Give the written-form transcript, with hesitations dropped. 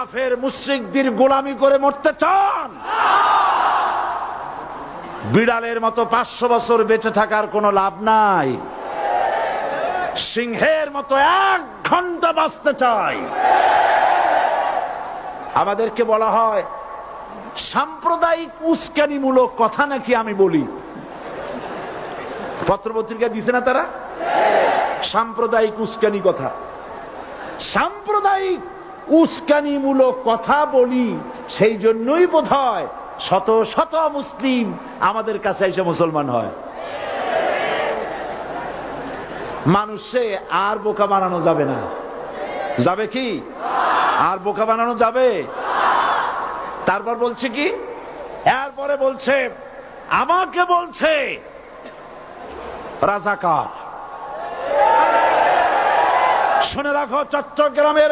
কাফের মুশরিকদের গোলামি করে মরতে চান? বিড়ালের মতো 500 বছর বেঁচে থাকার কোনো লাভ নাই। সিংহের মতো 1 ঘন্টা বাঁচতে চাই। আমাদেরকে বলা হয় সাম্প্রদায়িক উস্কানিমূলক কথা নাকি আমি বলি। পত্রপত্রিকা দিছে না তারা? সাম্প্রদায়িক উস্কানি কথা, সাম্প্রদায়িক উস্কানিমূলক কথা বলি। সেই জন্যই বোধহয় শত শত মুসলিম আমাদের কাছে এসে মুসলমান হয়। মানুষে আর বোকা বানানো যাবে না। যাবে কি? আর বোকা বানানো যাবে? তারপর বলছে কি? এরপরে বলছে আমাকে বলছে রাজাকার। শুনে রাখো, চট্টগ্রামের